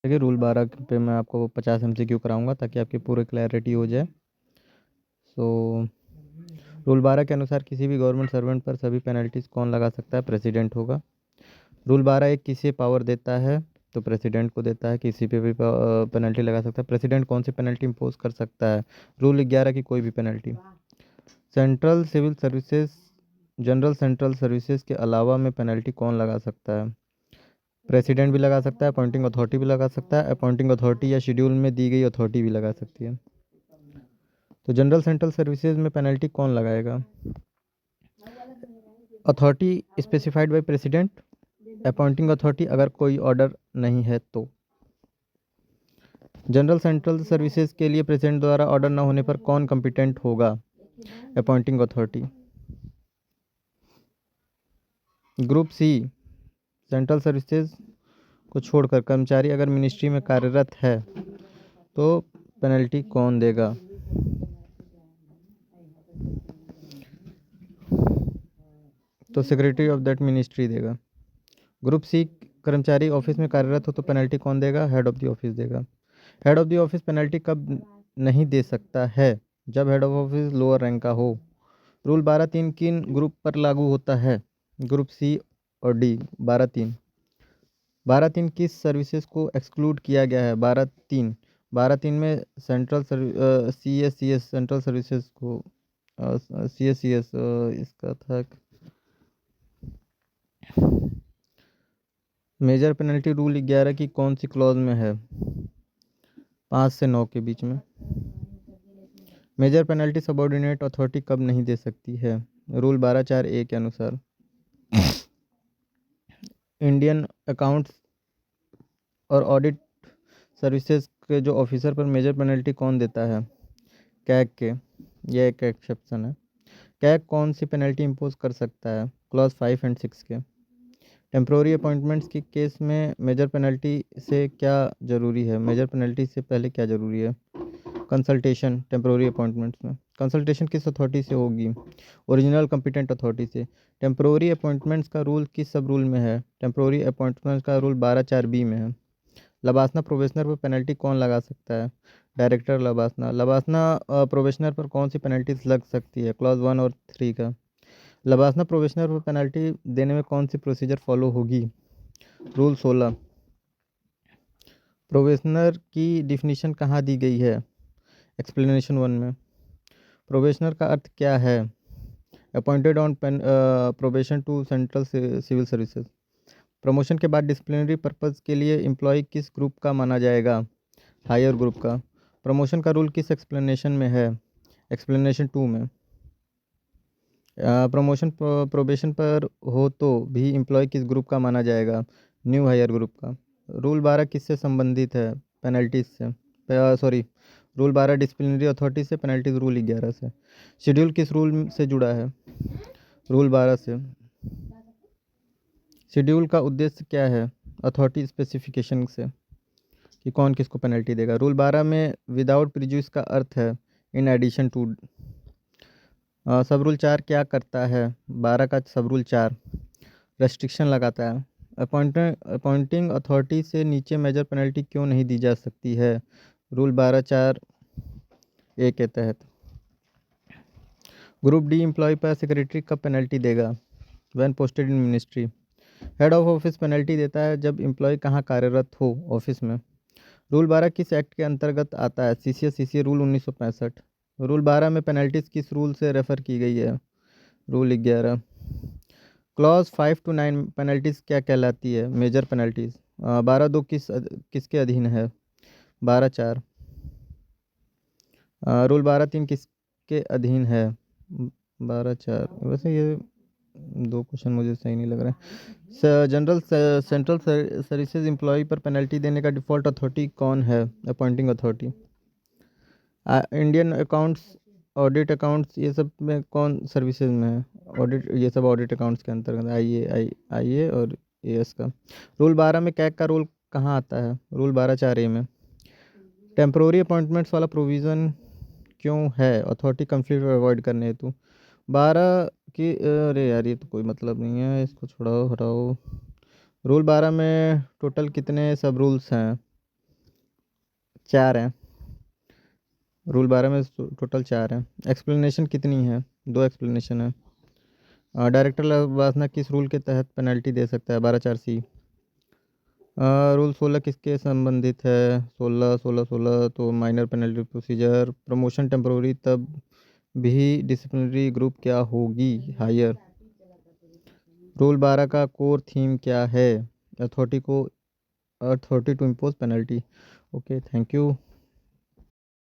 देखिए रूल 12 पे मैं आपको 50 MCQ कराऊंगा ताकि आपकी पूरी क्लैरिटी हो जाए। सो रूल 12 के अनुसार किसी भी गवर्नमेंट सर्वेंट पर सभी पेनल्टीज कौन लगा सकता है? प्रेसिडेंट होगा। रूल 12 एक किसे पावर देता है? तो प्रेसिडेंट को देता है, किसी पे भी पेनल्टी लगा सकता है। प्रेसिडेंट कौन सी पेनल्टी इम्पोज कर सकता है? रूल 11 की कोई भी penalty. Central civil services, general central services के अलावा में पेनल्टी कौन लगा सकता है? प्रेसिडेंट भी लगा सकता है, अपॉइंटिंग अथॉरिटी भी लगा सकता है, अपॉइंटिंग अथॉरिटी या शेड्यूल में दी गई अथॉरिटी भी लगा सकती है। तो जनरल सेंट्रल सर्विसेज में पेनल्टी कौन लगाएगा? Authority specified by president, appointing authority अगर कोई ऑर्डर नहीं है तो। जनरल सेंट्रल सर्विसेज के लिए प्रेसिडेंट द्वारा ऑर्डर न होने पर कौन कंपिटेंट होगा? Appointing authority. Group C, central services को छोड़कर कर्मचारी अगर मिनिस्ट्री में कार्यरत है तो पेनल्टी कौन देगा? तो सेक्रेटरी ऑफ दैट मिनिस्ट्री देगा। ग्रुप सी, कर्मचारी ऑफिस में कार्यरत हो तो पेनल्टी कौन देगा? हेड ऑफ द ऑफिस देगा। Head of the office penalty कब नहीं दे सकता है? जब head of office lower rank का हो। रूल 12(3) किन ग्रुप पर लागू होता है? ग्रुप सी और डी। 12(3), 12(3) किस सर्विसेज को एक्सक्लूड किया गया है? 12(3), 12(3) में central C S central services को CSCS इसका था मेजर पेनल्टी रूल 11 की कौन सी क्लॉज में है? 5 से 9 के बीच में। मेजर पेनल्टी सबऑर्डिनेट अथॉरिटी कब नहीं दे सकती है? रूल 12(4)(a) के अनुसार। इंडियन अकाउंट्स और ऑडिट सर्विसेज के जो ऑफिसर पर मेजर पेनल्टी कौन देता है? कैग के। यह एक एक्सेप्शन है। कैग कौन सी पेनल्टी इम्पोज कर सकता है? क्लॉज 5 एंड 6 के। टेम्प्रोरी अपॉइंटमेंट्स के केस में मेजर पेनल्टी से क्या जरूरी है? मेजर पेनल्टी से पहले क्या जरूरी है? कंसल्टेशन। टेम्प्रोरी अपॉइंटमेंट्स में कंसल्टेशन किस अथॉरिटी से होगी? ओरिजिनल कंपिटेंट अथॉरिटी से। टेम्प्रोरी अपॉइंटमेंट्स का रूल किस सब रूल में है? टेम्प्रोरी अपॉइंटमेंट्स का रूल 12(4)(b) में है। लबासना प्रोबेशनर पर पेनल्टी कौन लगा सकता है? डायरेक्टर लबासना। लबासना प्रोबेशनर पर कौन सी पेनल्टीज लग सकती है? क्लॉज 1 और 3 का। लबासना प्रोबेशनर पर पेनल्टी देने में कौन सी प्रोसीजर फॉलो होगी? रूल 16। प्रोबेशनर की डिफिनीशन कहाँ दी गई है? एक्सप्लेनेशन 1 में। प्रोबेशनर का अर्थ क्या है? Appointed on probation to central civil services. Promotion के बाद डिसिप्लिनरी पर्पज़ के लिए एम्प्लॉय किस ग्रुप का माना जाएगा? हायर ग्रुप का। प्रमोशन का रूल किस एक्सप्लेनेशन में है? एक्सप्लेनेशन 2 में। प्रमोशन प्रोबेशन पर हो तो भी एम्प्लॉय किस ग्रुप का माना जाएगा? न्यू हायर ग्रुप का। रूल 12 किससे संबंधित है? पेनल्टीज से। सॉरी, रूल 12 डिसिप्लिनरी अथॉरिटी से, पेनल्टीज रूल 11 से। शेड्यूल किस रूल से जुड़ा है? रूल 12 से। शेड्यूल का उद्देश्य क्या है? अथॉरिटी स्पेसिफिकेशन से कि कौन किसको पेनल्टी देगा। रूल 12 में विदाउट प्रिजुडिस का अर्थ है इन एडिशन टू। सब रूल 4 क्या करता है? 12 का सब रूल 4 रेस्ट्रिक्शन लगाता है। अपॉइंटिंग अथॉरिटी से नीचे मेजर पेनल्टी क्यों नहीं दी जा सकती है? रूल 12(4)(a) के तहत। ग्रुप डी एम्प्लॉय पर सेक्रेटरी कब पेनल्टी देगा? When posted in ministry. Head of office penalty देता है जब एम्प्लॉय कहाँ कार्यरत हो? ऑफिस में। रूल 12 किस एक्ट के अंतर्गत आता है? CCA rule 1965। रूल 12 में पेनल्टीज किस रूल से रेफर की गई है? रूल 11। क्लॉज 5 to 9 पेनल्टीज क्या कहलाती है? Major penalties. 12(2) किसके अधीन है? 12(4). रूल 12(3) किसके अधीन है? 12(4). वैसे ये दो क्वेश्चन मुझे सही नहीं लग रहा है। जनरल सेंट्रल सर्विसेज एम्प्लॉय पर पेनल्टी देने का डिफॉल्ट अथॉरिटी कौन है? Appointing authority. Indian accounts, audit accounts, ये सब में कौन सर्विसेज में है? ऑडिट, ये सब ऑडिट अकाउंट्स के अंतर्गत आई ए और AS का। रूल 12 में कैग का रूल कहाँ आता है? रूल 12(4)(a) में। टेम्प्रोरी अपॉइंटमेंट्स वाला प्रोविज़न क्यों है? अथॉरिटी कंफ्लिक्ट अवॉइड करने हेतु। 12 की, अरे यार ये तो कोई मतलब नहीं है, इसको छोड़ाओ हटाओ। रूल 12 में टोटल कितने सब रूल्स हैं? 4 हैं। रूल 12 में टोटल 4 हैं। एक्सप्लेनेशन कितनी है? 2 एक्सप्लेनेशन है। डायरेक्टर लबासना किस रूल के तहत पेनल्टी दे सकता है? 12(4)(c). रूल 16 किसके संबंधित है? 16 तो minor penalty procedure. Promotion temporary तब भी डिसिप्लिनरी ग्रुप क्या होगी? हायर। रूल 12 का कोर थीम क्या है? Authority to impose penalty. Okay, thank you.